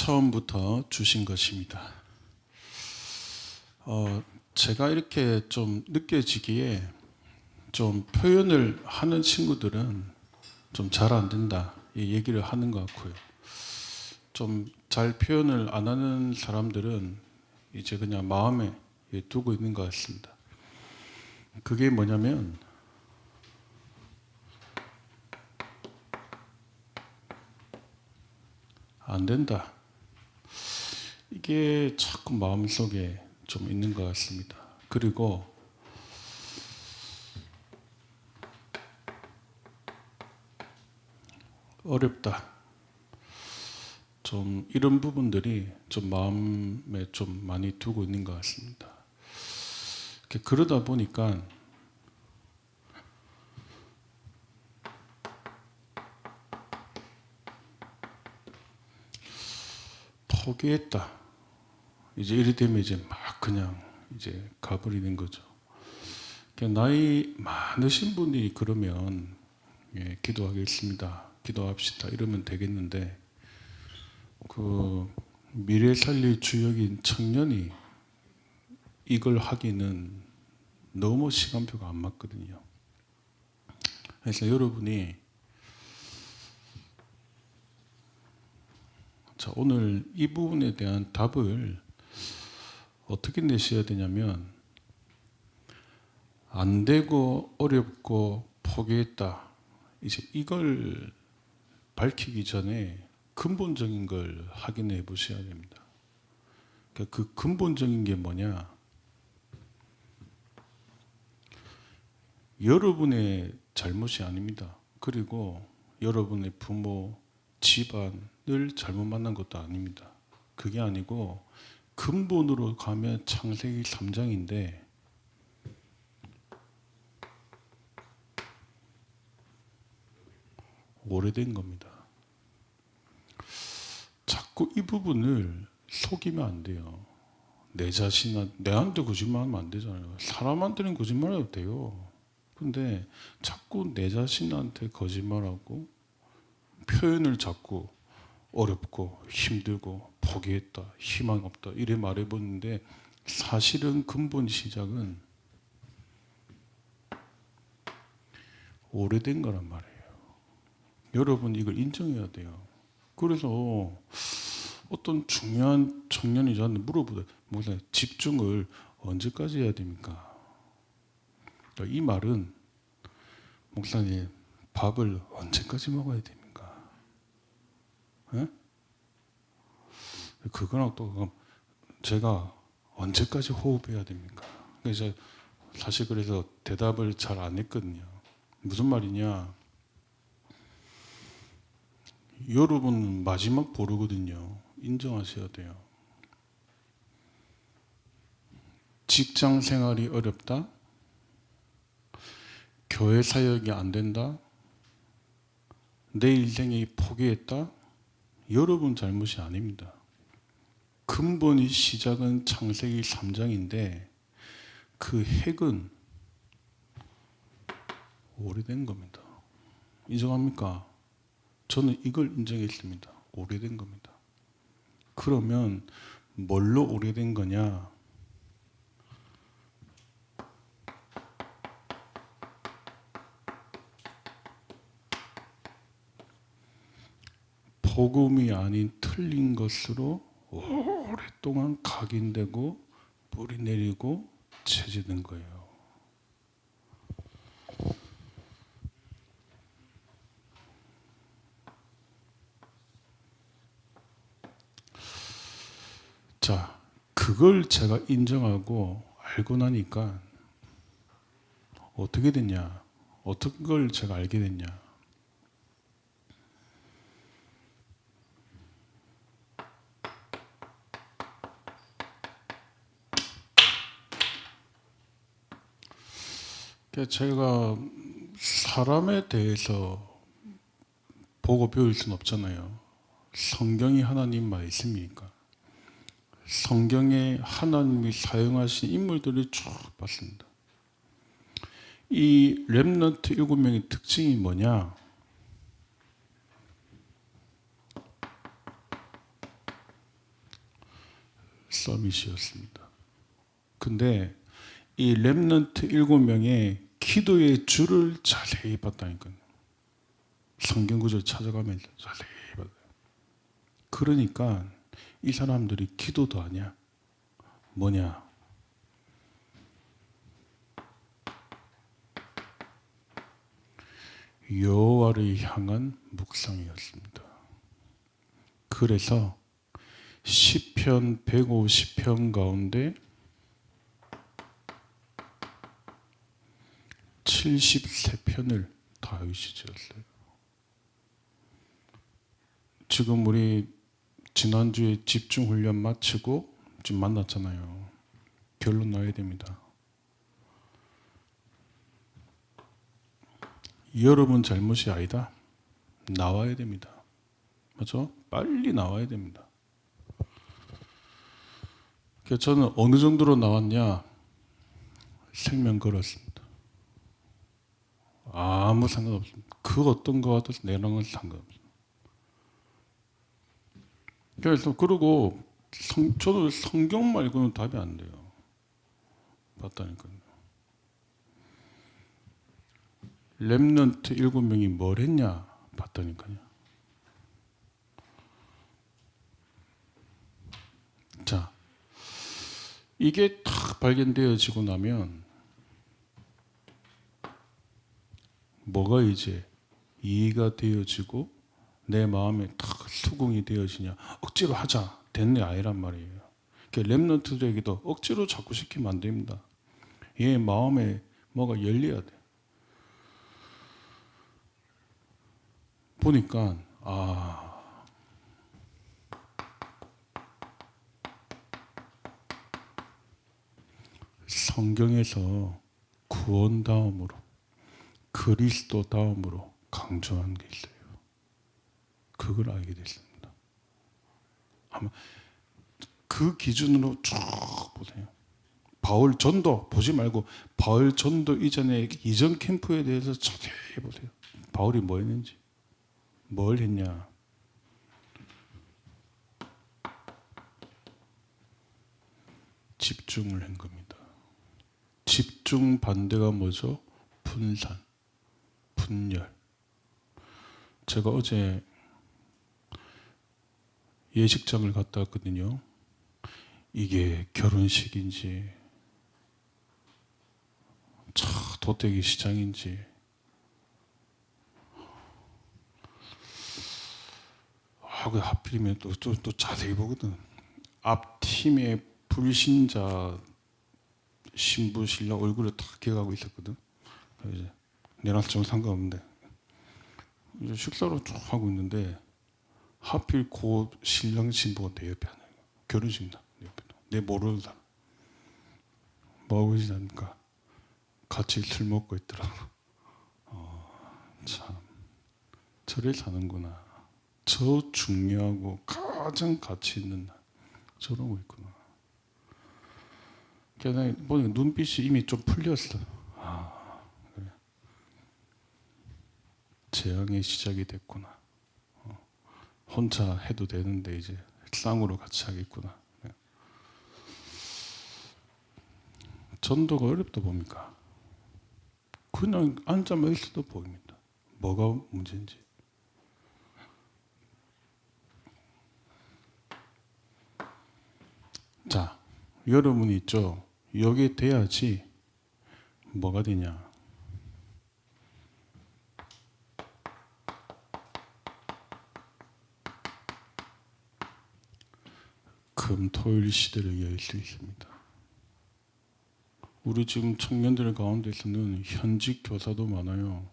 처음부터 주신 것입니다. 제가 이렇게 좀 느껴지기에 좀 표현을 하는 친구들은 좀 잘 안 된다 이 얘기를 하는 것 같고요. 좀 잘 표현을 안 하는 사람들은 이제 그냥 마음에 두고 있는 것 같습니다. 그게 뭐냐면 안 된다. 이게 자꾸 마음속에 좀 있는 것 같습니다. 그리고 어렵다. 좀 이런 부분들이 좀 마음에 좀 많이 두고 있는 것 같습니다. 그러다 보니까 포기했다. 이제 이리 되면 이제 막 그냥 이제 가버리는 거죠. 나이 많으신 분이 그러면 기도하겠습니다. 기도합시다. 이러면 되겠는데 그 미래 살릴 주역인 청년이 이걸 하기는 너무 시간표가 안 맞거든요. 그래서 여러분이 자, 오늘 이 부분에 대한 답을 어떻게 내셔야 되냐면 안 되고 어렵고 포기했다. 이제 이걸 밝히기 전에 근본적인 걸 확인해 보셔야 됩니다. 그 근본적인 게 뭐냐? 여러분의 잘못이 아닙니다. 그리고 여러분의 부모, 집안을 잘못 만난 것도 아닙니다. 그게 아니고 근본으로 가면 창세기 3장인데 오래된 겁니다. 자꾸 이 부분을 속이면 안 돼요. 내 자신한테, 내한테 거짓말하면 안 되잖아요. 사람한테는 거짓말해도 돼요. 근데 자꾸 내 자신한테 거짓말하고 표현을 자꾸 어렵고 힘들고 포기했다, 희망 없다 이래 말해보는데 사실은 근본 시작은 오래된 거란 말이에요. 여러분 이걸 인정해야 돼요. 그래서 어떤 중요한 청년이 저한테 물어보다 목사님 집중을 언제까지 해야 됩니까? 이 말은 목사님 밥을 언제까지 먹어야 됩니까? 네? 그거랑 또 제가 언제까지 호흡해야 됩니까? 그래서 사실 그래서 대답을 잘 안 했거든요. 무슨 말이냐? 여러분 마지막 보루거든요. 인정하셔야 돼요. 직장 생활이 어렵다? 교회 사역이 안 된다? 내 인생이 포기했다? 여러분 잘못이 아닙니다. 근본이 시작은 창세기 3장인데 그 핵은 오래된 겁니다. 인정합니까? 저는 이걸 인정했습니다. 오래된 겁니다. 그러면 뭘로 오래된 거냐? 복음이 아닌 틀린 것으로 오랫동안 각인되고 뿌리 내리고 체제된 거예요. 자, 그걸 제가 인정하고 알고 나니까 어떻게 됐냐? 어떤 걸 제가 알게 됐냐? 제가 사람에 대해서 보고 배울 수는 없잖아요. 성경이 하나님 말씀이니까. 성경에 하나님이 사용하신 인물들을 쭉 봤습니다. 이 렘넌트 7명의 특징이 뭐냐? 서밋이었습니다. 근데 이 렘넌트 7명의 기도의 줄을 자세히 봤다니까요. 성경 구절 찾아가면서 자세히 봤어요. 그러니까 이 사람들이 기도도 아니야. 뭐냐? 여호와를 향한 묵상이었습니다. 그래서 시편 150편 가운데 73편을 다윗이 지었어요. 지금 우리 지난주에 집중훈련 마치고 지금 만났잖아요. 결론 나야 됩니다. 여러분 잘못이 아니다. 나와야 됩니다. 맞죠? 빨리 나와야 됩니다. 그래서 저는 어느 정도로 나왔냐? 생명 걸었습니다. 아무 상관없습니다. 그 어떤 거와도 내랑은 상관없습니다. 그래서 그러고 저도 성경 말고는 답이 안 돼요. 봤다니까요. 렘넌트 7명이 뭘 했냐? 봤다니까요. 자, 이게 탁 발견되어지고 나면 뭐가 이제 이해가 되어지고 내 마음에 탁 수긍이 되어지냐? 억지로 하자. 됐네 아니란 말이에요. 렘넌트들에게도 억지로 자꾸 시키면 안 됩니다. 얘 마음에 뭐가 열려야 돼. 보니까 성경에서 구원 다음으로 그리스도 다음으로 강조한 게 있어요. 그걸 알게 됐습니다. 한번 그 기준으로 쭉 보세요. 바울 전도 보지 말고 바울 전도 이전에 이전 캠프에 대해서 자세히 보세요. 바울이 뭐 했는지, 뭘 했냐. 집중을 한 겁니다. 집중 반대가 뭐죠? 분산, 분열. 제가 어제 예식장을 갔다 왔거든요. 이게 결혼식인지 도떼기 시장인지 그 하필이면 또 자세히 보거든. 앞 팀의 불신자 신부 신랑 얼굴을 딱 기억하고 있었거든. 이제 내랑 좀 상관없는데 이제 식사로 쭉 하고 있는데 하필 그 신랑 신부가 내 옆에 앉아. 결혼식이다. 내 옆에. 내 모르는 사람. 뭐 하고 있습니까? 같이 술 먹고 있더라고. 참 저래 사는구나. 저 중요하고 가장 가치 있는 날 저러고 있구나. 그래서 보니까 눈빛이 이미 좀 풀렸어. 그래. 재앙의 시작이 됐구나. 혼자 해도 되는데 이제 쌍으로 같이 하겠구나. 전도가 어렵다 보니까 그냥 앉아만 있어도 보입니다. 뭐가 문제인지. 자, 여러분이 있죠. 여기에 돼야지 뭐가 되냐. 금토일 시대를 열 수 있습니다. 우리 지금 청년들 가운데서는 현직 교사도 많아요.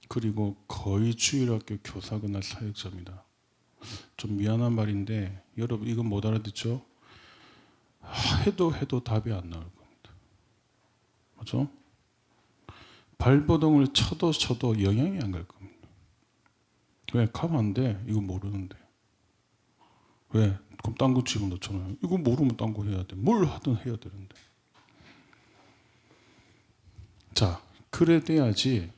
그리고 거의 주일학교 교사거나 사역자입니다. 좀 미안한 말인데 여러분 이거 못 알아듣죠? 해도 답이 안 나올 겁니다. 맞죠? 발버둥을 쳐도 영향이 안 갈 겁니다. 왜? 가면 안 돼. 이거 모르는데. 왜? 그럼 딴 거 집어넣잖아요. 이거 모르면 딴 거 해야 돼. 뭘 하든 해야 되는데. 자, 그래 돼야지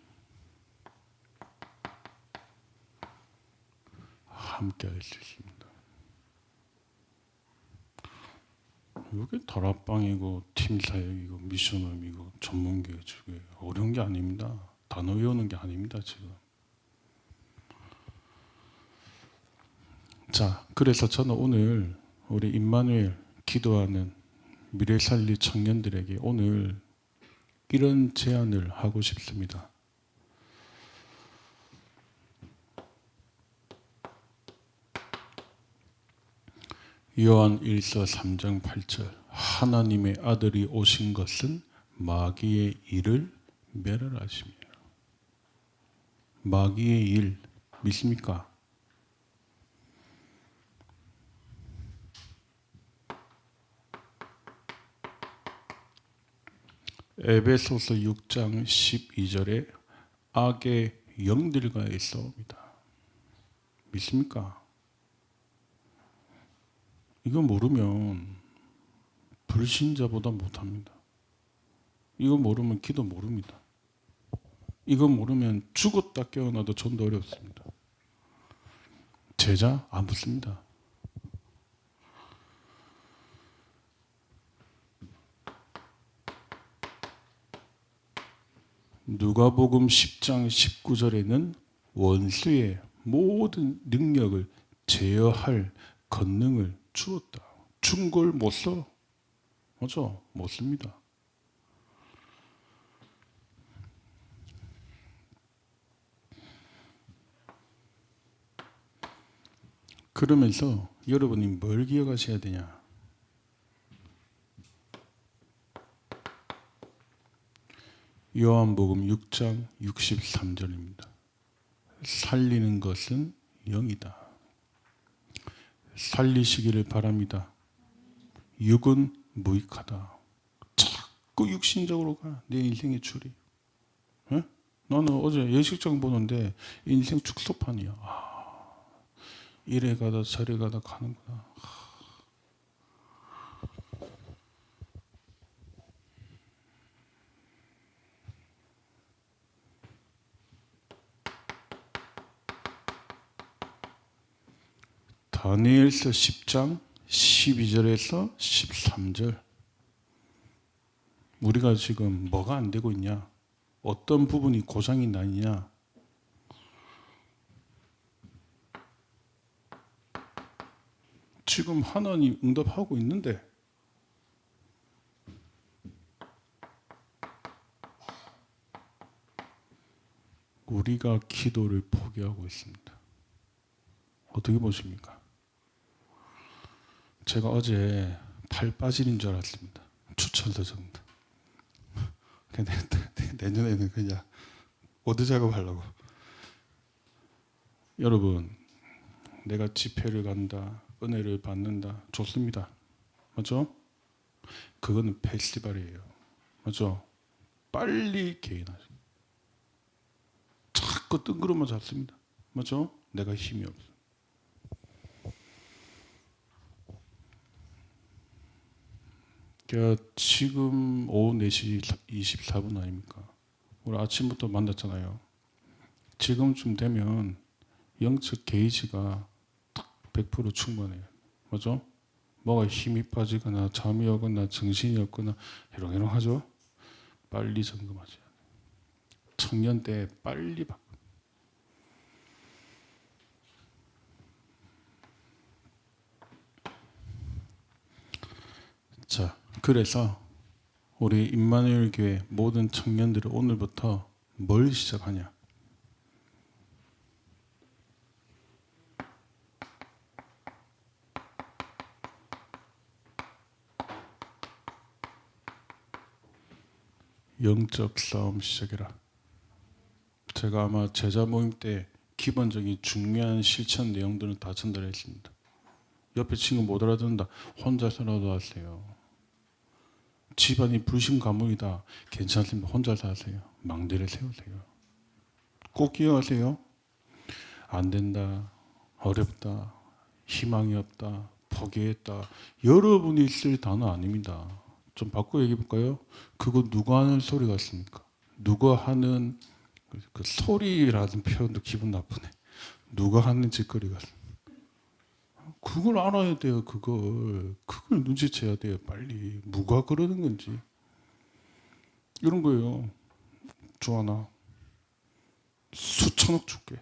함께 할 수 있습니다. 이게 다락방이고 팀 사역이고 미션홈이고 전문교육이고 어려운 게 아닙니다. 단어 외우는 게 아닙니다 지금. 자, 그래서 저는 오늘 우리 임마누엘 기도하는 미래살리 청년들에게 오늘 이런 제안을 하고 싶습니다. 요한 1서 3장 8절 하나님의 아들이 오신 것은 마귀의 일을 멸하심이라. 마귀의 일 믿습니까? 에베소서 6장 12절에 악의 영들과의 싸움이다. 믿습니까? 이거 모르면 불신자보다 못합니다. 이거 모르면 기도 모릅니다. 이거 모르면 죽었다 깨어나도 전도 어렵습니다. 제자 안 붙습니다. 누가복음 10장 19절에는 원수의 모든 능력을 제어할 권능을 주었다. 준 걸 못 써. 맞죠? 못 씁니다. 그러면서 여러분이 뭘 기억하셔야 되냐? 요한복음 6장 63절입니다. 살리는 것은 영이다. 살리시기를 바랍니다. 육은 무익하다. 자꾸 육신적으로 가. 내 인생의 줄이. 에? 나는 어제 예식장 보는데 인생 축소판이야. 이래 가다 저래 가다 가는구나. 다니엘서 10장 12절에서 13절. 우리가 지금 뭐가 안 되고 있냐? 어떤 부분이 고장이 나 있냐? 지금 하나님 응답하고 있는데 우리가 기도를 포기하고 있습니다. 어떻게 보십니까? 제가 어제 팔 빠지는 줄 알았습니다. 추천서 정도. 내년에는 그냥 워드 작업하려고. 여러분, 내가 집회를 간다, 은혜를 받는다, 좋습니다. 맞죠? 그거는 페스티벌이에요. 맞죠? 빨리 개인하죠. 자꾸 뜬구름만 잡습니다. 맞죠? 내가 힘이 없어. 지금 오후 4시 24분 아닙니까? 우리 아침부터 만났잖아요. 지금쯤 되면 영적 게이지가 딱 100% 충분해요. 맞죠? 뭐가 힘이 빠지거나 잠이 오거나 정신이 없거나 이러이러 하죠? 빨리 점검하셔야 돼요. 청년 때 빨리 바꿔. 자, 그래서 우리 임마누엘 교회 모든 청년들은 오늘부터 뭘 시작하냐? 영적 싸움 시작해라. 제가 아마 제자 모임 때 기본적인 중요한 실천 내용들은 다 전달했습니다. 옆에 친구 못 알아듣는다. 혼자서라도 하세요. 집안이 불신 가문이다. 괜찮습니다. 혼자서 하세요. 망대를 세우세요. 꼭 기억하세요. 안 된다. 어렵다. 희망이 없다. 포기했다. 여러분이 쓸 단어 아닙니다. 좀 바꿔 얘기해 볼까요? 그거 누가 하는 소리 같습니까? 누가 하는 그 소리라는 표현도 기분 나쁘네. 누가 하는 짓거리 같습니다. 그걸 알아야 돼요. 그걸 눈치채야 돼요. 빨리 누가 그러는 건지. 이런 거예요. 조하나 수천억 줄게.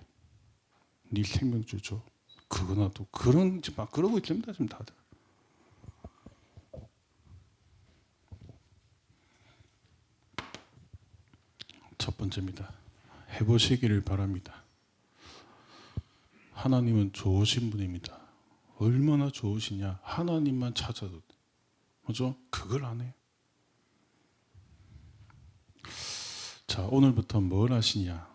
네 생명줄 줘. 그거나 또 그런 막 그러고 있습니다. 지금 다들. 첫 번째입니다. 해보시기를 바랍니다. 하나님은 좋으신 분입니다. 얼마나 좋으시냐. 하나님만 찾아도 돼. 그죠? 그걸 안 해요. 자, 오늘부터 뭘 하시냐.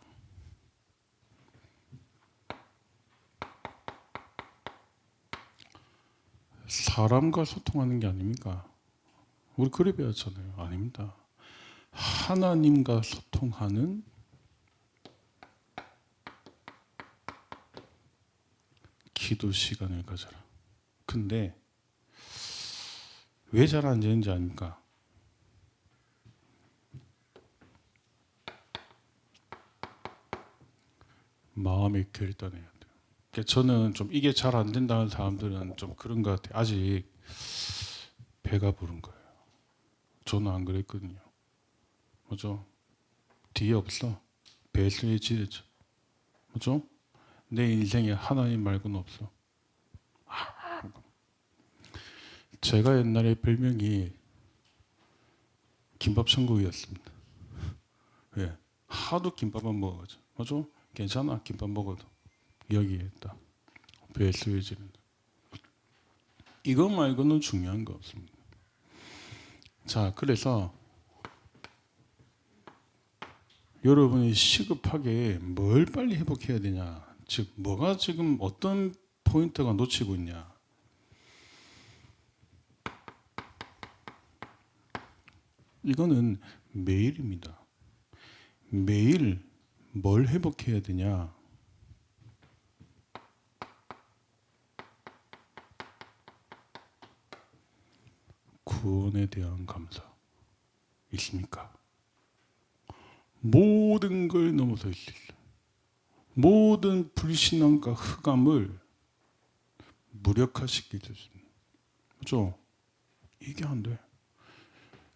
사람과 소통하는 게 아닙니까? 우리 그래 배웠잖아요. 아닙니다. 하나님과 소통하는 기도 시간을 가져라. 근데 왜 잘 안 되는지 아닙니까? 마음의 결단해야 돼요. 그러니까 저는 좀 이게 잘 안 된다는 사람들은 좀 그런 것 같아요. 아직 배가 부른 거예요. 저는 안 그랬거든요. 그죠? 뒤에 없어. 배수의 지대죠. 그죠? 내 인생에 하나님 말고는 없어. 제가 옛날에 별명이 김밥 천국이었습니다. 왜? 하도 김밥만 먹어가지고. 그죠? 괜찮아. 김밥 먹어도. 여기에 있다. 배수의 지대. 이거 말고는 중요한 거 없습니다. 자, 그래서 여러분이 시급하게 뭘 빨리 회복해야 되냐. 즉, 뭐가 지금 어떤 포인트가 놓치고 있냐. 이거는 매일입니다. 매일 뭘 회복해야 되냐. 구원에 대한 감사. 있습니까? 모든 걸 넘어설 수 있어요. 모든 불신앙과 흑암을 무력화시킬 수 있습니다. 그렇죠? 이게 안 돼.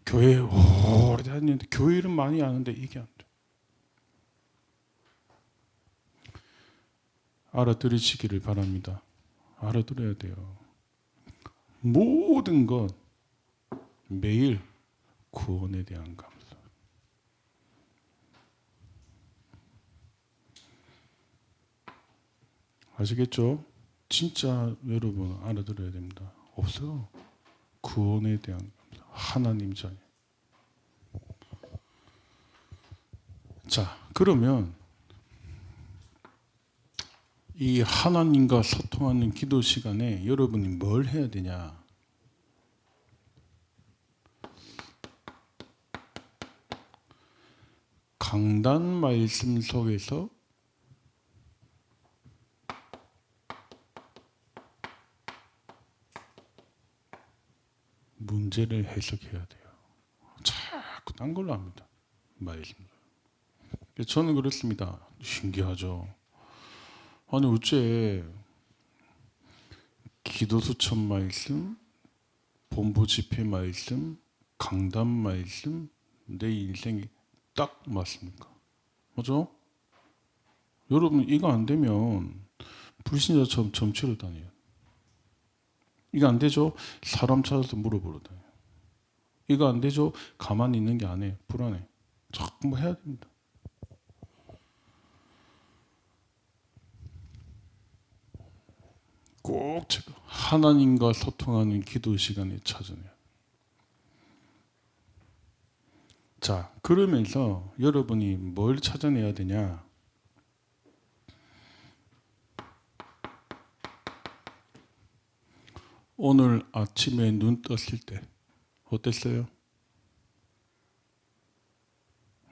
교회 오래 다니는데 교회 이름 많이 아는데 이게 안 돼. 알아들으시기를 바랍니다. 알아들어야 돼요. 모든 것 매일 구원에 대한 감사. 아시겠죠? 진짜 여러분 알아들어야 됩니다. 없어요. 구원에 대한 감사. 하나님 자녀. 자, 그러면 이 하나님과 소통하는 기도 시간에 여러분이 뭘 해야 되냐? 강단 말씀 속에서 문제를 해석해야 돼요. 자꾸 딴 걸로 합니다. 말씀. 저는 그렇습니다. 신기하죠. 아니 어째 기도 수천 말씀, 본부 집회 말씀, 강단 말씀 내 인생이 딱 맞습니까? 맞죠? 여러분 이거 안 되면 불신자처럼 점치러 다녀요. 이거 안 되죠? 사람 찾아서 물어보러 다녀요. 이거 안 되죠? 가만히 있는 게 아니에요. 불안해. 자꾸 뭐 해야 됩니다. 꼭 제가 하나님과 소통하는 기도 시간에 찾아내요. 자, 그러면서 여러분이 뭘 찾아내야 되냐? 오늘 아침에 눈 떴을 때 어땠어요?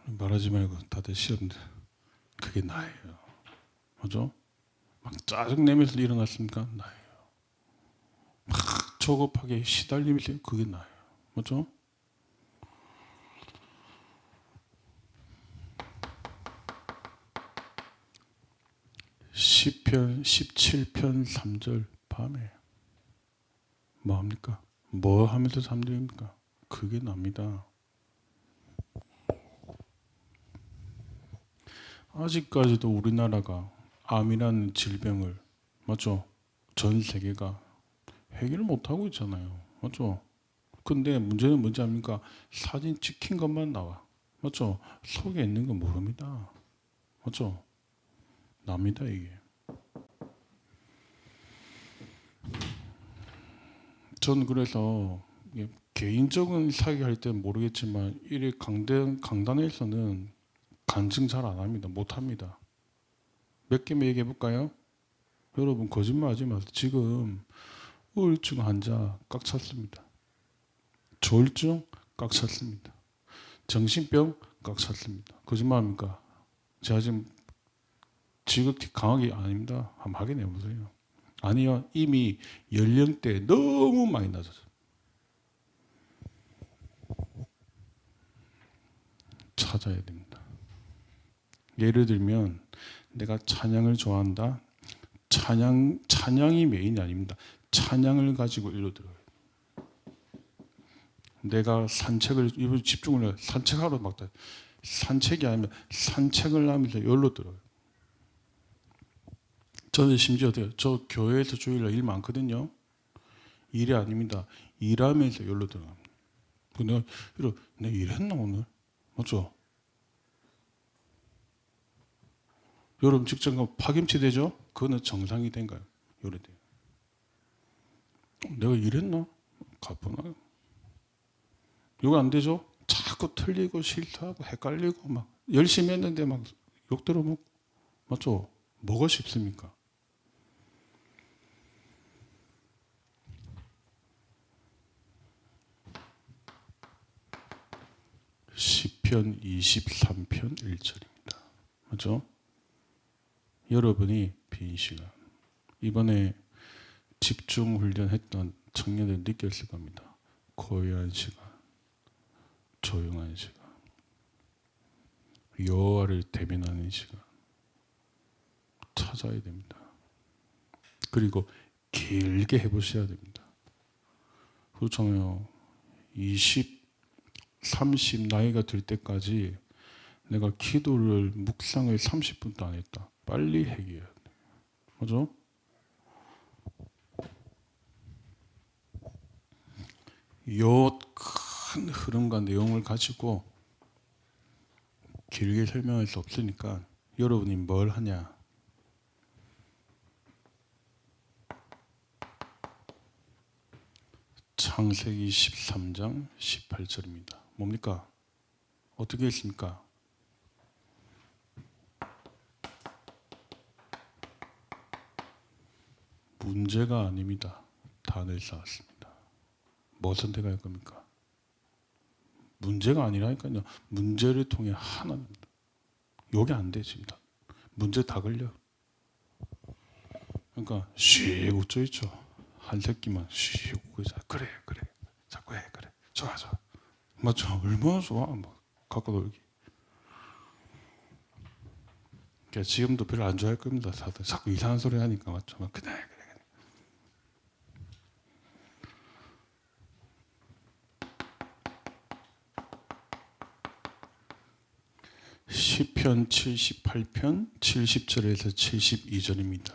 말하지 말고 다들 시험들. 그게 나예요. 그죠? 막 짜증내면서 일어났습니까? 나예요. 막 조급하게 시달리면서 그게 나예요. 그죠? 시편 17편 3절 밤에 뭐 합니까? 뭐 하면서 잠듭니까? 그게 납니다. 아직까지도 우리나라가 암이라는 질병을, 맞죠? 전 세계가 해결을 못하고 있잖아요. 맞죠? 근데 문제는 뭔지 압니까? 사진 찍힌 것만 나와. 맞죠? 속에 있는 건 모릅니다. 맞죠? 납니다, 이게. 전 그래서 개인적인 사기 할 때는 모르겠지만 이래 강단에서는 간증 잘 안 합니다. 못 합니다. 몇 개만 얘기해 볼까요? 여러분 거짓말 하지 마세요. 지금 우울증 환자 꽉 찼습니다. 조울증 꽉 찼습니다. 정신병 꽉 찼습니다. 거짓말합니까? 제가 지금 지극히 강하게 아닙니다. 한번 확인해 보세요. 아니요, 이미 연령대 너무 많이 낮아서 찾아야 됩니다. 예를 들면 내가 찬양을 좋아한다. 찬양이 메인이 아닙니다. 찬양을 가지고 일로 들어요. 내가 산책을 이번 집중을 해요. 산책하러 막 산책이 아니면 산책을 하면서 여기로 들어요. 저는 심지어 저 교회에서 주일날 일 많거든요. 일이 아닙니다. 일하면서 여기로 들어갑니다. 내가 일했나 오늘? 맞죠? 여러분 직장 가면 파김치 되죠? 그거는 정상이 된가요? 요래 돼요. 내가 일했나? 가뿐하요. 이거 안 되죠? 자꾸 틀리고 실수하고 헷갈리고 막 열심히 했는데 막 욕 들어먹고 맞죠? 뭐가 쉽습니까? 시편 23편 1절입니다. 맞죠? 여러분이 빈 시간 이번에 집중 훈련했던 청년들 느꼈을 겁니다. 고요한 시간, 조용한 시간, 여호와를 대면하는 시간 찾아야 됩니다. 그리고 길게 해보셔야 됩니다. 그렇잖아요. 20, 30 나이가 들 때까지 내가 기도를 묵상을 30분도 안 했다. 빨리 해결해야 돼. 맞죠? 요 큰 흐름과 내용을 가지고 길게 설명할 수 없으니까 여러분이 뭘 하냐? 창세기 13장 18절입니다. 뭡니까? 어떻게 했습니까? 문제가 아닙니다. 단을 쌓았습니다. 뭐 선택할 겁니까? 문제가 아니라니까요. 문제를 통해 하나입니다. 요게 안 돼, 지금 다. 문제 다 걸려. 그러니까 쉬 웃져 있죠. 한 새끼만 쉬 웃고 있어. 그래. 자꾸 해. 그래. 좋아. 맞죠? 얼마나 좋아. 막 갖고 놀기. 그러니까 지금도 별로 안 좋아할 겁니다. 다들 자꾸 이상한 소리 하니까 맞죠? 막 그래. 시편 78편 70절에서 72절입니다.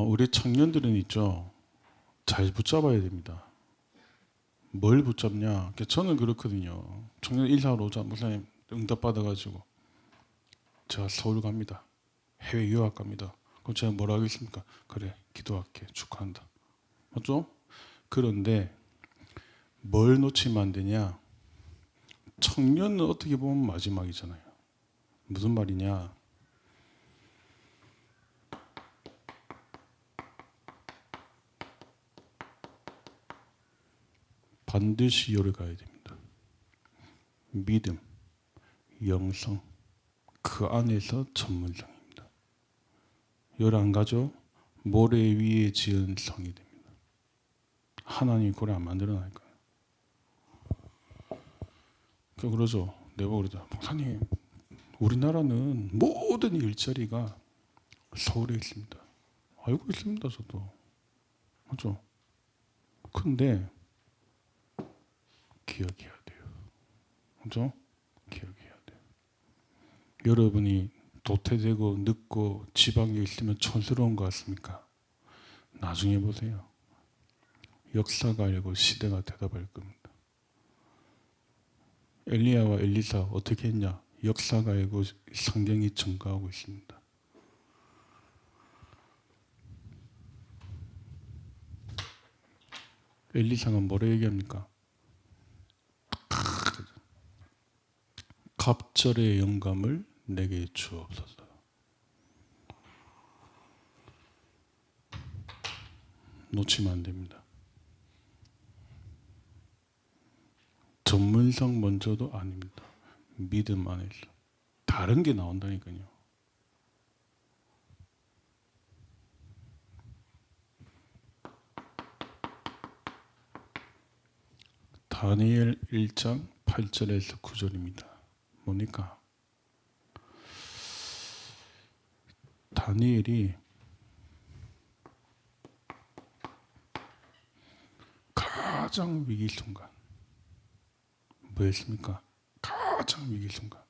우리 청년들은 있죠. 잘 붙잡아야 됩니다. 뭘 붙잡냐? 저는 그렇거든요. 청년 인사하러 오자 목사님 응답 받아가지고 제가 서울 갑니다. 해외 유학 갑니다. 그럼 제가 뭐라 하겠습니까? 그래 기도할게 축하한다. 맞죠? 그런데 뭘 놓치면 안 되냐? 청년은 어떻게 보면 마지막이잖아요. 무슨 말이냐? 반드시 요를 가야 됩니다. 믿음, 영성, 그 안에서 전문성입니다. 열 안 가죠? 모래 위에 지은 성이 됩니다. 하나님이 고래 안 만들어놨을까요? 그러죠. 내가 그러죠. 목사님, 우리나라는 모든 일자리가 서울에 있습니다. 알고 있습니다, 저도. 그죠? 근데 기억해야 돼요. 그죠? 기억해야 돼요. 여러분이 도태되고 늙고 지방에 있으면 촌스러운 것 같습니까? 나중에 보세요. 역사가 알고 시대가 대답할 겁니다. 엘리야와 엘리사 어떻게 했냐? 역사가 알고 성경이 증거하고 있습니다. 엘리사가 뭐라 얘기합니까? 갑절의 영감을 내게 주옵소서. 놓치면 안 됩니다. 전문성 먼저도 아닙니다. 믿음 안에서 다른 게 나온다니까요. 다니엘 1장 8절에서 9절입니다. 뭡니까? 다니엘이 가장 위기 순간 뭐였습니까? 가장 위기 순간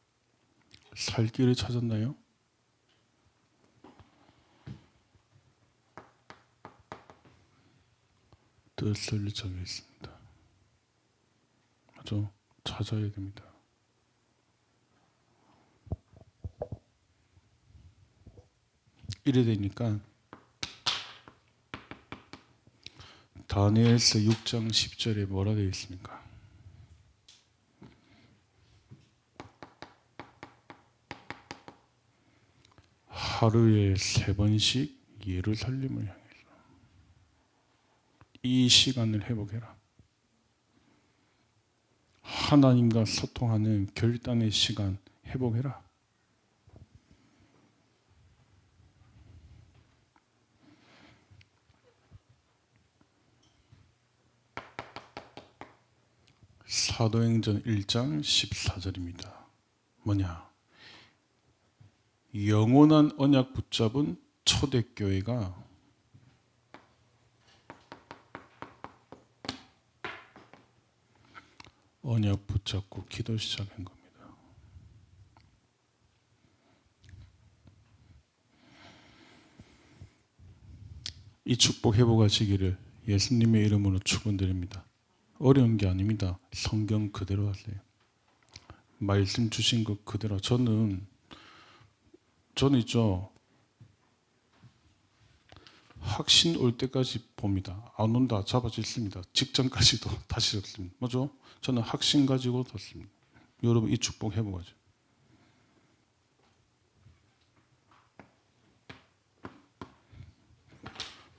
살 길을 찾았나요? 뜻을 정했습니다. 맞죠? 찾아야 됩니다. 이래 되니까 다니엘서 6장 10절에 뭐라 되어 있습니까? 하루에 3번씩 예루살렘을 향해서 이 시간을 회복해라. 하나님과 소통하는 결단의 시간 회복해라. 사도행전 1장 14절입니다. 뭐냐? 영원한 언약 붙잡은 초대교회가 언약 붙잡고 기도 시작한 겁니다. 이 축복 회복하시기를 예수님의 이름으로 축원드립니다. 어려운 게 아닙니다. 성경 그대로 하세요. 말씀 주신 것 그대로. 저는 있죠. 확신 올 때까지 봅니다. 안 온다 잡아졌습니다. 직전까지도 다시 적습니다. 맞죠? 저는 확신 가지고 뒀습니다. 여러분 이 축복 회복하죠.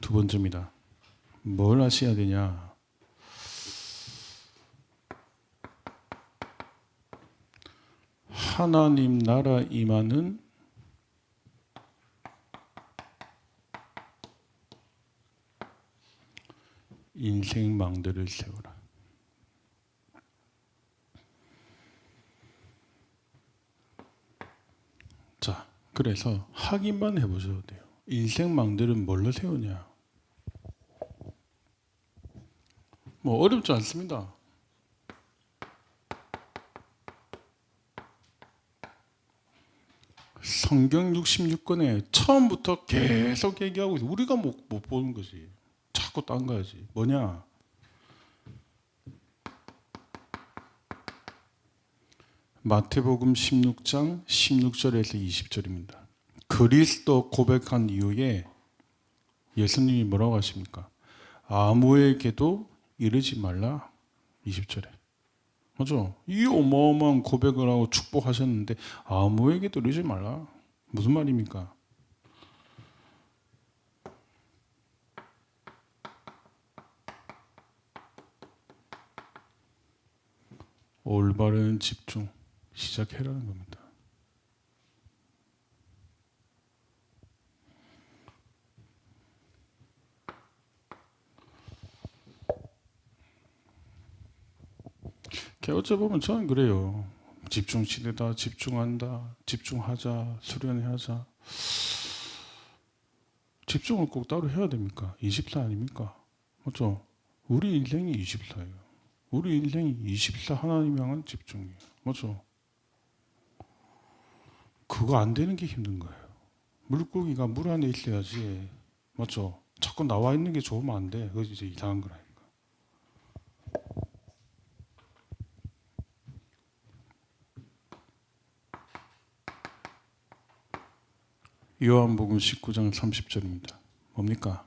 두 번째입니다. 뭘 하셔야 되냐? 하나님 나라 임하는 인생 망대를 세워라. 자, 그래서 확인만 해보셔도 돼요. 인생 망대를 뭘로 세우냐? 뭐 어렵지 않습니다. 성경 66권에 처음부터 계속 얘기하고 있어요. 우리가 못 보는 거지. 자꾸 딴 거지. 뭐냐? 마태복음 16장 16절에서 20절입니다. 그리스도 고백한 이후에 예수님이 뭐라고 하십니까? 아무에게도 이르지 말라. 20절에. 맞죠? 이 어마어마한 고백을 하고 축복하셨는데 아무에게도 이르지 말라. 무슨 말입니까? 올바른 집중 시작해라는 겁니다. 어쩌보면 저는 그래요. 집중 시대다, 집중한다, 집중하자, 수련하자. 집중을 꼭 따로 해야 됩니까? 24 아닙니까? 맞죠? 우리 인생이 24예요. 우리 인생이 24 하나님 향한 집중이에요. 맞죠? 그거 안 되는 게 힘든 거예요. 물고기가 물 안에 있어야지. 맞죠? 자꾸 나와 있는 게 좋으면 안 돼. 그거 이제 이상한 거라니까. 요한복음 19장 30절입니다. 뭡니까?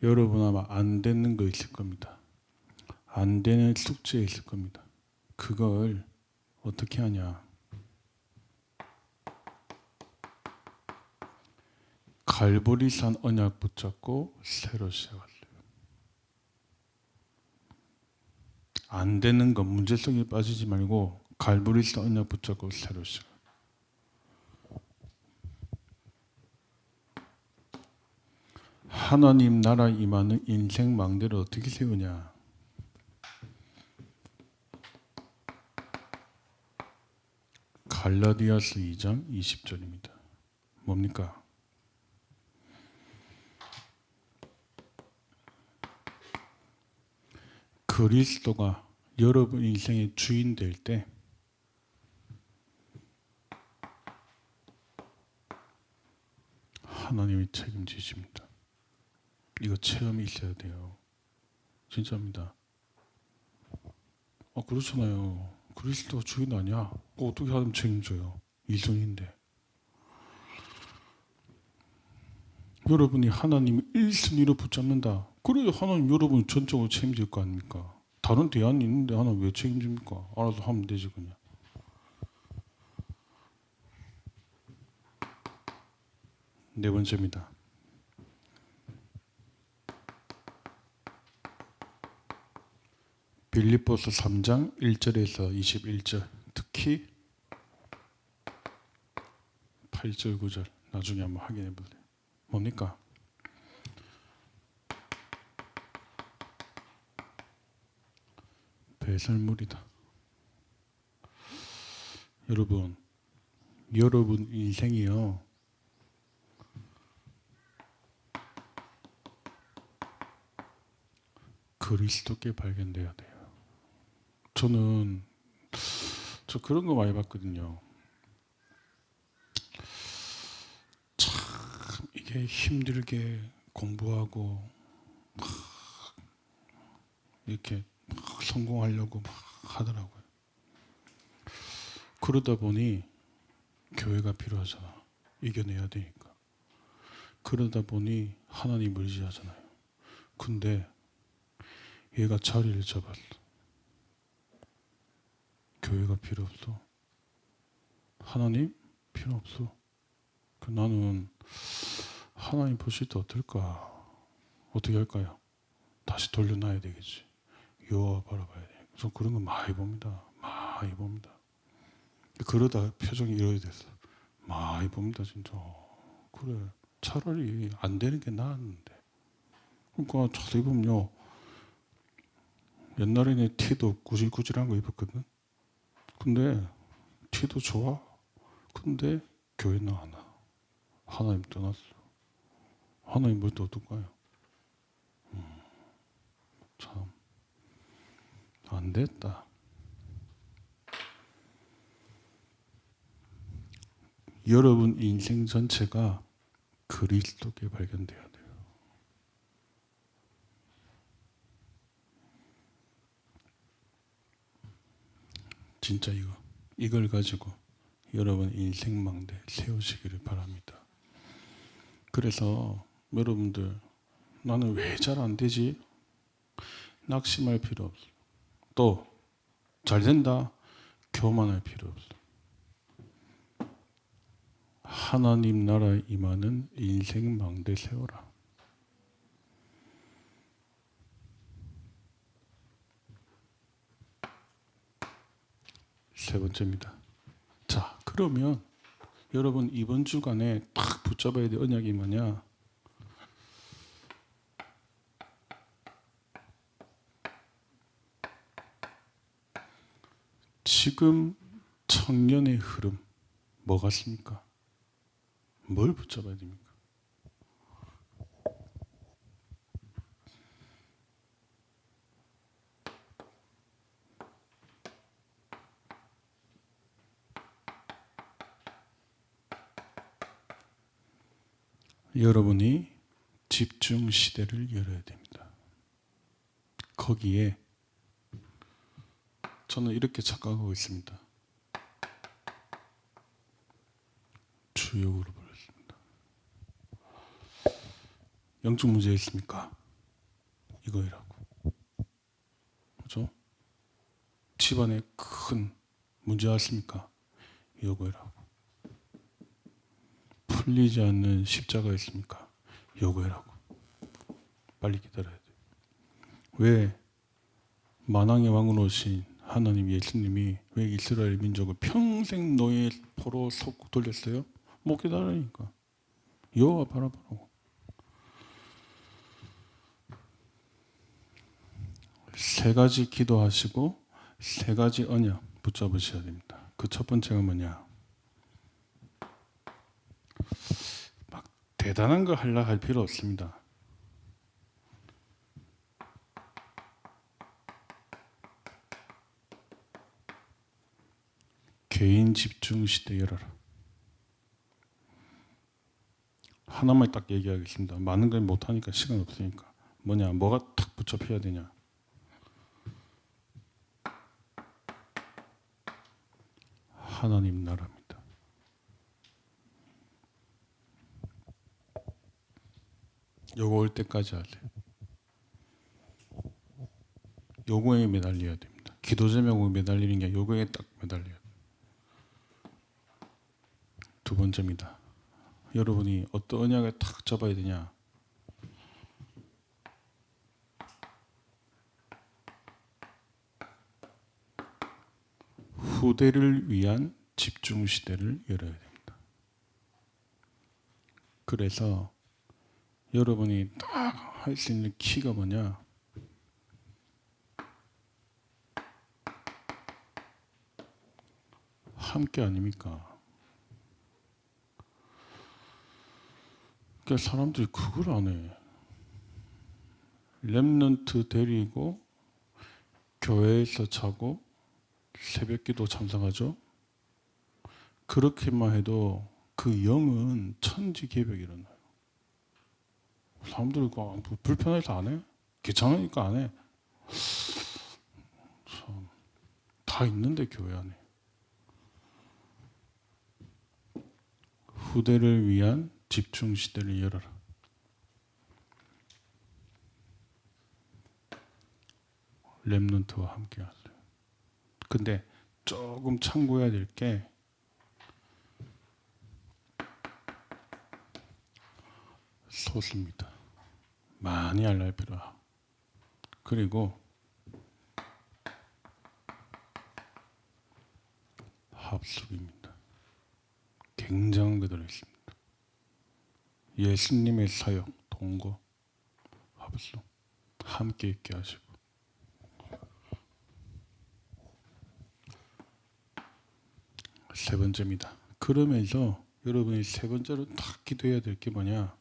여러분 아마 안 되는 거 있을 겁니다. 안 되는 숙제 있을 겁니다. 그걸 어떻게 하냐? 갈보리산 언약 붙잡고 새로 시작하세요. 안 되는 거 문제성에 빠지지 말고 갈보리산 언약 붙잡고 새로 시작. 하나님 나라 임하는 인생 망대를 어떻게 세우냐? 갈라디아서 2장 20절입니다. 뭡니까? 그리스도가 여러분 인생의 주인 될 때 하나님이 책임지십니다. 이거 체험이 있어야 돼요. 진짜입니다. 그렇잖아요. 그리스도가 주인 아니야? 어떻게 하면 책임져요? 이순인데. 여러분이 하나님을 1순위로 붙잡는다. 그래야 하나님 여러분 전적으로 책임질 거 아닙니까? 다른 대안이 있는데 하나님 왜 책임집니까? 알아서 하면 되지 그냥. 네 번째입니다. 빌립보서 3장 1절에서 21절, 특히 8절 9절 나중에 한번 확인해 볼래요. 뭡니까? 배설물이다. 여러분 인생이요. 그리스도께 발견돼야 돼요. 저 그런 거 많이 봤거든요. 참 이게 힘들게 공부하고 이렇게 성공하려고 막 하더라고요. 그러다 보니 교회가 필요하잖아. 이겨내야 되니까. 그러다 보니 하나님을 의지하잖아요. 근데 얘가 자리를 잡았어. 교회가 필요 없어. 하나님 필요 없어. 나는 하나님 보실 때 어떨까? 어떻게 할까요? 다시 돌려놔야 되겠지. 여호와 바라봐야 돼. 저 그런 거 많이 봅니다. 많이 봅니다. 그러다 표정이 이렇게 됐어. 많이 봅니다, 진짜. 그래. 차라리 안 되는 게 나았는데. 그러니까 자세히 보면요. 옛날에는 티도 구질구질한 거 입었거든. 근데 티도 좋아. 근데 교회는 안 와. 하나님 떠났어. 하나님 볼 때 어떨까요? 참. 안 됐다. 여러분 인생 전체가 그리스도께 발견돼야 돼요. 진짜 이걸 가지고 여러분 인생망대 세우시기를 바랍니다. 그래서 여러분들 나는 왜 잘 안 되지? 낙심할 필요 없어. 또 잘 된다. 교만할 필요 없어. 하나님 나라에 임하는 인생망대 세워라. 세 번째입니다. 자, 그러면 여러분 이번 주간에 딱 붙잡아야 될 언약이 뭐냐? 지금 청년의 흐름 뭐 같습니까? 뭘 붙잡아야 됩니까? 여러분이 집중 시대를 열어야 됩니다. 거기에 저는 이렇게 착각하고 있습니다. 주역으로 불렀습니다. 영적 문제 있습니까? 이거이라고. 그렇죠? 집안에 큰 문제 왔습니까? 이거이라고. 풀리지 않는 십자가 있습니까? 이거이라고. 빨리 기다려야 돼요. 왜 만왕의 왕으로 오신 하나님 예수님이 왜 이스라엘 민족을 평생 노예 포로 속국 돌렸어요? 못 기다리니까. 여호와 바라보라고. 세 가지 기도하시고 세 가지 언약 붙잡으셔야 됩니다. 그 첫 번째가 뭐냐? 막 대단한 거 하려 할 필요 없습니다. 개인 집중 시대 열어라. 하나만 딱 얘기하겠습니다. 많은 걸 못하니까 시간 없으니까. 뭐냐? 뭐가 탁 붙잡혀야 되냐? 하나님 나라입니다. 요거 올 때까지 하세요. 요거에 매달려야 됩니다. 기도 제목에 매달리는 게 요거에 딱 매달려야 돼요. 두 번째입니다. 여러분이 어떤 언약을 탁 잡아야 되냐? 후대를 위한 집중 시대를 열어야 됩니다. 그래서 여러분이 딱 할 수 있는 키가 뭐냐? 함께 아닙니까? 그러니까 사람들이 그걸 안 해. 렘넌트 데리고 교회에서 자고 새벽기도 참석하죠. 그렇게만 해도 그 영은 천지개벽이 일어나요. 사람들이 불편해서 안 해? 귀찮으니까 안 해? 참, 다 있는데 교회 안에. 후대를 위한 집중 시대를 열어라. 렘넌트와 함께 하세요. 근데 조금 참고해야 될 게 소수입니다. 많이 알릴 필요하고. 그리고 합숙입니다. 굉장한 것들이 있습니다. 예수님의 사역, 동거, 합숙 함께 있게 하시고 세 번째입니다. 그러면서 여러분이 세 번째로 딱 기도해야 될 게 뭐냐?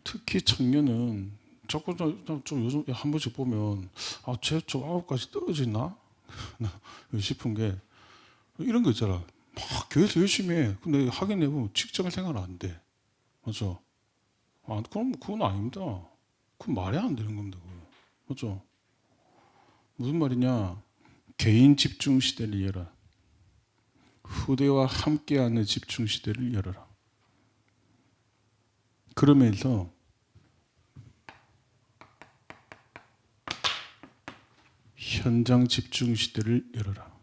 특히 청년은 자꾸 좀 요즘 한 번씩 보면 쟤좀 아홉까지 떨어지나 싶은 게 이런 거 있잖아. 막 교회에서 열심히 해. 근데 하긴 해보면 직장 생활 안 돼. 맞죠? 그럼 그건 아닙니다. 그건 말이 안 되는 겁니다. 그건. 맞죠? 무슨 말이냐? 개인 집중 시대를 열어라. 후대와 함께하는 집중 시대를 열어라. 그러면서 현장 집중 시대를 열어라.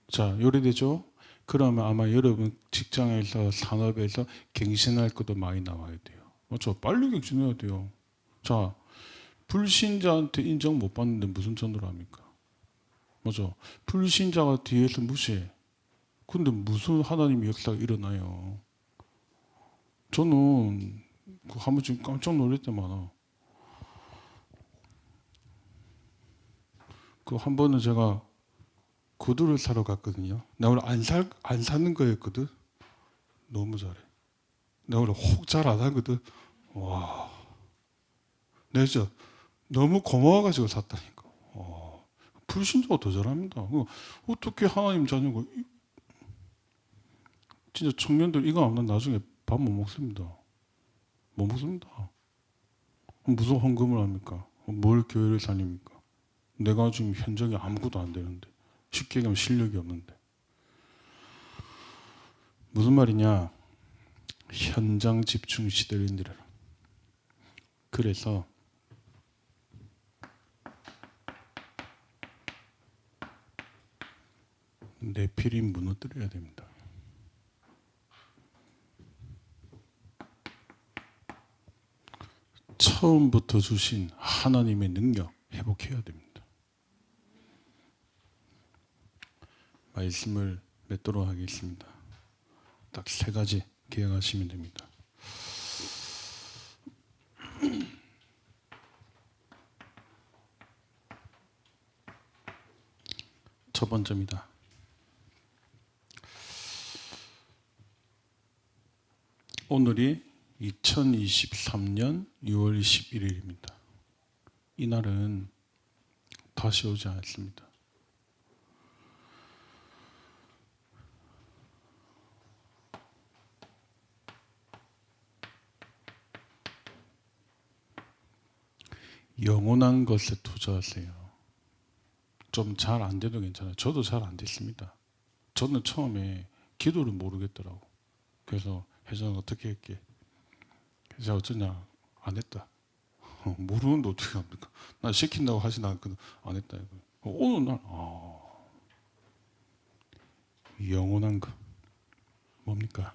자, 요리되죠? 그러면 아마 여러분 직장에서 산업에서 갱신할 것도 많이 나와야 돼요. 맞죠? 빨리 갱신해야 돼요. 자, 불신자한테 인정 못 받는데 무슨 전도를 합니까? 맞죠? 불신자가 뒤에서 무시해. 근데 무슨 하나님의 역사가 일어나요? 저는 한 번쯤 깜짝 놀랄 때 많아. 그 한 번은 제가 구두를 사러 갔거든요. 나 원래 안 사는 거였거든. 너무 잘해. 나 원래 혹 잘 안 하거든. 와, 내가 진짜 너무 고마워가지고 샀다니까. 불신자가 더 잘합니다. 어떻게 하나님 자녀가 진짜 청년들 이거 안 하면 나중에 밥 못 먹습니다. 못 먹습니다. 무슨 헌금을 합니까? 뭘 교회를 다닙니까? 내가 지금 현장에 아무것도 안 되는데 쉽게 얘기하면 실력이 없는데 무슨 말이냐? 현장 집중 시대인들이라. 그래서 네피림 무너뜨려야 됩니다. 처음부터 주신 하나님의 능력 회복해야 됩니다. 말씀을 맺도록 하겠습니다. 딱 3가지 기억하시면 됩니다. 첫 번째입니다. 오늘이 2023년 6월 11일입니다. 이날은 다시 오지 않습니다. 영원한 것에 투자하세요. 좀 잘 안 돼도 괜찮아요. 저도 잘 안 됐습니다. 저는 처음에 기도를 모르겠더라고. 그래서 회장 어떻게 할게? 그래서 어쩌냐? 안 했다. 모르는데 어떻게 합니까? 나 시킨다고 하진 않거든. 안 했다. 어느 날, 영원한 거. 뭡니까?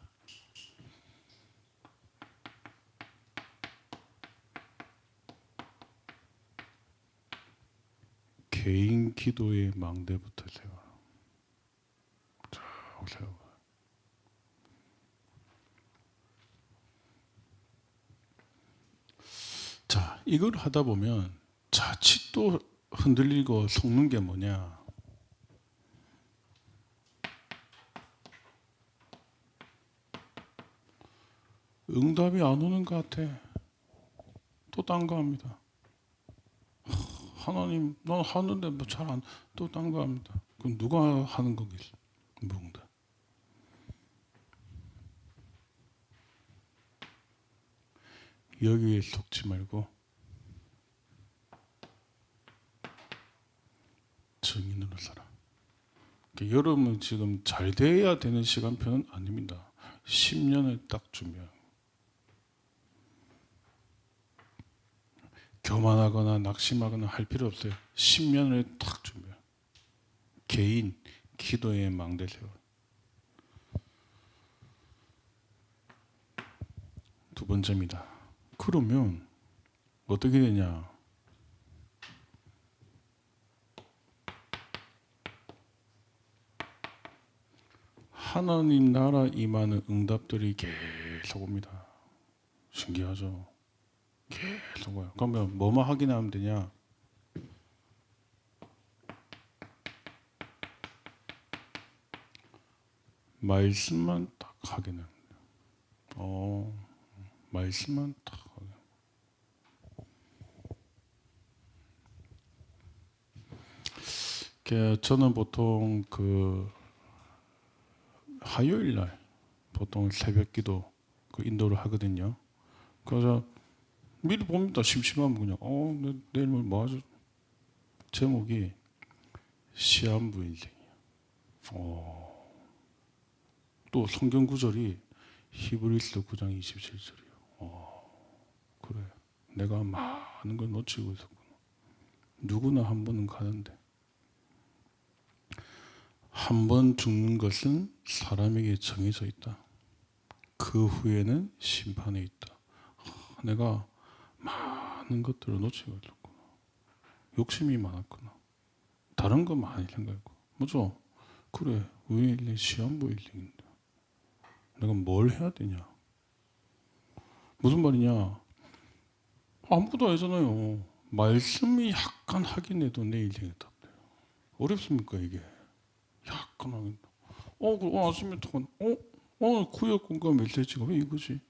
개인 기도의 망대부터 세워라. 쭉 세워. 자, 이걸 하다 보면 자칫 또 흔들리고 속는 게 뭐냐? 응답이 안 오는 것 같아. 또 딴 거 합니다. 하나님, 난 하는데 뭐 잘 안, 또 딴 거 합니다. 그럼 누가 하는 거겠어? 무응답. 여기에 속지 말고 증인으로 살아. 그러니까 여러분은 지금 잘 돼야 되는 시간표는 아닙니다. 10년을 딱 주면 교만하거나 낙심하거나 할 필요 없어요. 10년을 딱 주면 개인 기도의 망대 세워. 두 번째입니다. 그러면 어떻게 되냐? 하나님 나라 임하는 응답들이 계속 옵니다. 신기하죠? 계속 와요. 그러면 뭐만 확인하면 되냐? 말씀만 딱 확인합니다. 말씀만 딱 확인. 저는 보통 화요일 날 보통 새벽기도 인도를 하거든요. 그래서 미리 봅니다. 심심하면 그냥 내일 뭐 하죠? 제목이 시한부 인생이에요. 또 성경 구절이 히브리서 9장 27절이에요. 그래, 내가 많은 걸 놓치고 있었구나. 누구나 한 번은 가는데 한 번 죽는 것은 사람에게 정해져 있다. 그 후에는 심판에 있다. 내가 많은 것들을 놓치고 있었구나. 욕심이 많았구나. 다른 거 많이 생각했고. 뭐죠? 그래, 왜 일래? 시한부 일생인데 내가 뭘 해야 되냐? 무슨 말이냐? 아무것도 아니잖아요. 말씀이 약간 확인해도 내 인생에 답돼요. 어렵습니까 이게? 그러면 그 아침에 오늘 구역 공감 메시지가 왜 이거지?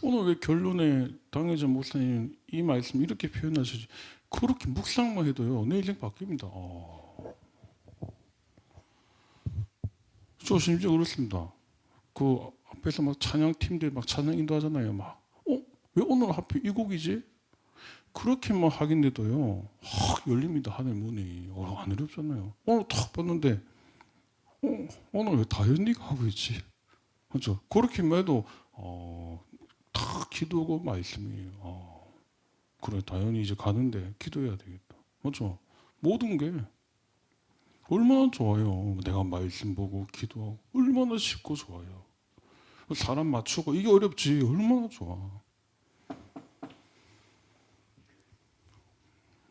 오늘 왜 결론에 당회자 목사님 이 말씀 이렇게 표현하시지? 그렇게 묵상만 해도요 내 인생 바뀝니다. 저 심지어 그렇습니다. 그 앞에서 막 찬양 팀들 막 찬양 인도하잖아요. 왜 오늘 하필 이 곡이지? 그렇게만 하긴데도요 확 열립니다. 하늘 문이. 하늘이 없잖아요. 오늘 탁 봤는데 오늘 왜 다현이가 하고 있지? 그렇죠? 그렇게만 해도 다 기도고 말씀이에요. 그래 다현이 이제 가는데 기도해야 되겠다. 맞죠? 모든 게 얼마나 좋아요. 내가 말씀 보고 기도하고 얼마나 쉽고 좋아요. 사람 맞추고 이게 어렵지. 얼마나 좋아.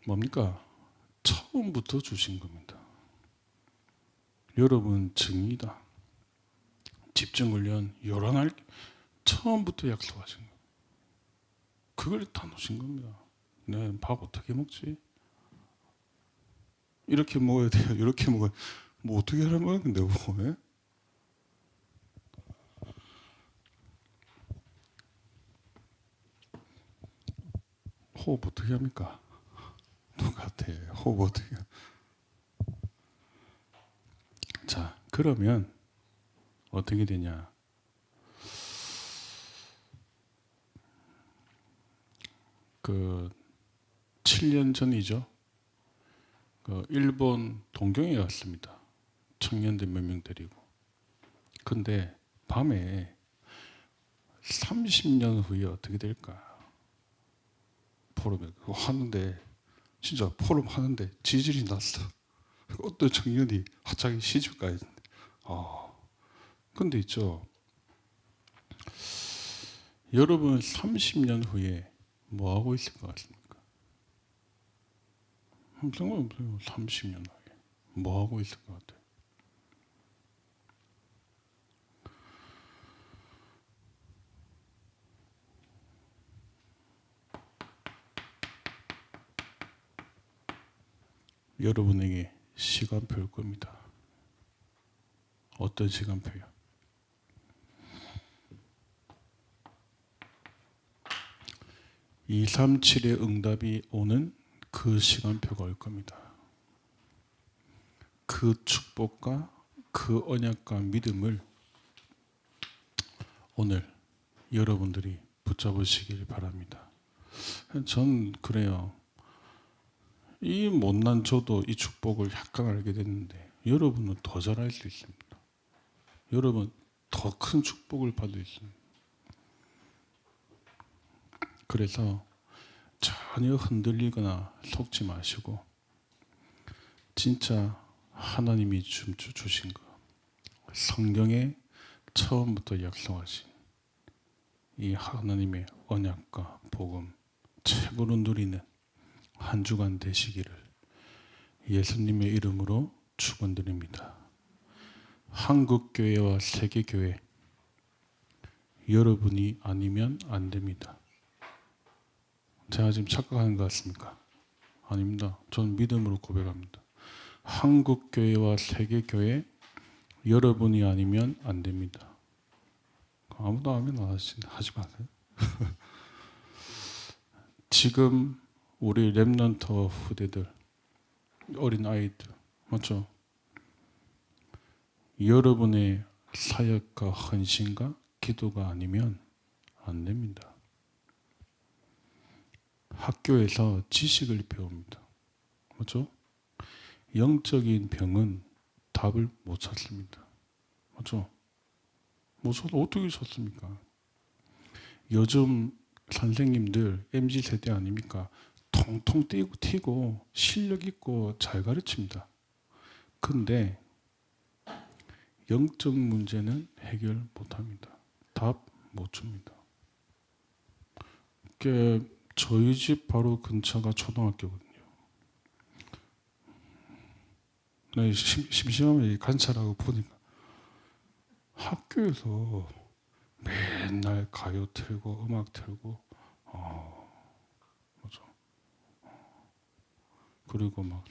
뭡니까? 처음부터 주신 겁니다. 여러분 증이다. 집중훈련 요란할 처음부터 약속하신 거예요. 그걸 다 놓으신 겁니다. 내 밥 어떻게 먹지? 이렇게 먹어야 돼요. 이렇게 먹어야 뭐 어떻게 하라는 건데 뭐? 예? 호흡 어떻게 합니까? 똑같아. 호흡 어떻게? 자 그러면 어떻게 되냐? 그 7년 전이죠. 그 일본 동경에 갔습니다. 청년들 몇 명 데리고. 근데 밤에 30년 후에 어떻게 될까? 포럼에 그거 하는데 진짜 포럼 하는데 지질이 났어. 어떤 청년이 갑자기 시집 가야 되는데. 근데 있죠. 여러분 30년 후에 뭐 하고 있을 것 같습니까? 상관없어요. 30년 후에 뭐 하고 있을 것 같아요? 여러분에게 시간표일 겁니다. 어떤 시간표요? 237의 응답이 오는 그 시간표가 올 겁니다. 그 축복과 그 언약과 믿음을 오늘 여러분들이 붙잡으시길 바랍니다. 전 그래요. 이 못난 저도 이 축복을 약간 알게 됐는데 여러분은 더 잘할 수 있습니다. 여러분 더 큰 축복을 받을 수 있습니다. 그래서 전혀 흔들리거나 속지 마시고 진짜 하나님이 주신 거 성경에 처음부터 약속하신 이 하나님의 언약과 복음 최고로 누리는 한 주간 되시기를 예수님의 이름으로 축원드립니다. 한국교회와 세계교회 여러분이 아니면 안 됩니다. 제가 지금 착각하는 것 같습니까? 아닙니다. 저는 믿음으로 고백합니다. 한국교회와 세계교회 여러분이 아니면 안 됩니다. 아무도 아멘 안 하지 마세요. 지금 우리 렘넌트 후대들 어린 아이들 맞죠? 여러분의 사역과 헌신과 기도가 아니면 안 됩니다. 학교에서 지식을 배웁니다. 맞죠? 영적인 병은 답을 못 찾습니다. 맞죠? 못 찾아 어떻게 찾습니까? 요즘 선생님들 MZ세대 아닙니까? 통통 튀고 실력 있고 잘 가르칩니다. 근데 영적 문제는 해결 못합니다. 답 못 줍니다. 저희 집 바로 근처가 초등학교거든요. 심심하면 관찰하고 보니까 학교에서 맨날 가요 틀고 음악 틀고 맞아. 그리고 막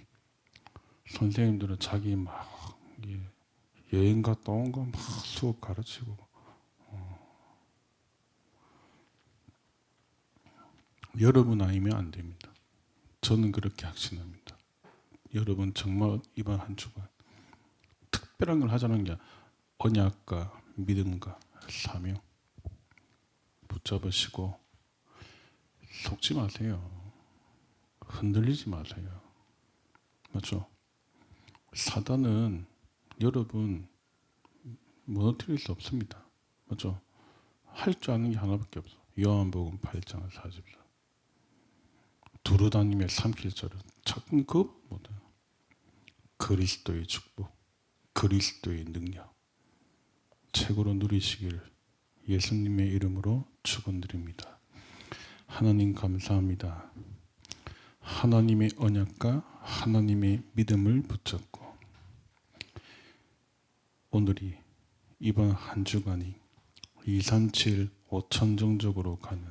선생님들은 자기 막 예. 여행 갔다 온 거 막 수업 가르치고. 여러분 아니면 안 됩니다. 저는 그렇게 확신합니다. 여러분 정말 이번 한 주간 특별한 걸 하자는 게 언약과 믿음과 사명 붙잡으시고 속지 마세요. 흔들리지 마세요. 맞죠? 사단은 여러분 무너뜨릴 수 없습니다. 맞죠? 할 줄 아는 게 하나밖에 없어. 요한복음 8장 44. 두루 다니며 삼킬 자를 자꾸 그거 못해. 그리스도의 축복, 그리스도의 능력 최고로 누리시길 예수님의 이름으로 축원드립니다. 하나님 감사합니다. 하나님의 언약과 하나님의 믿음을 붙잡고 오늘이 이번 한 주간이 237 5천정적으로 가는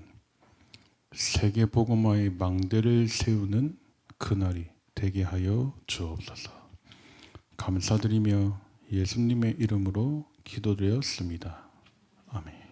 세계복음화의 망대를 세우는 그날이 되게 하여 주옵소서. 감사드리며 예수님의 이름으로 기도드렸습니다. 아멘.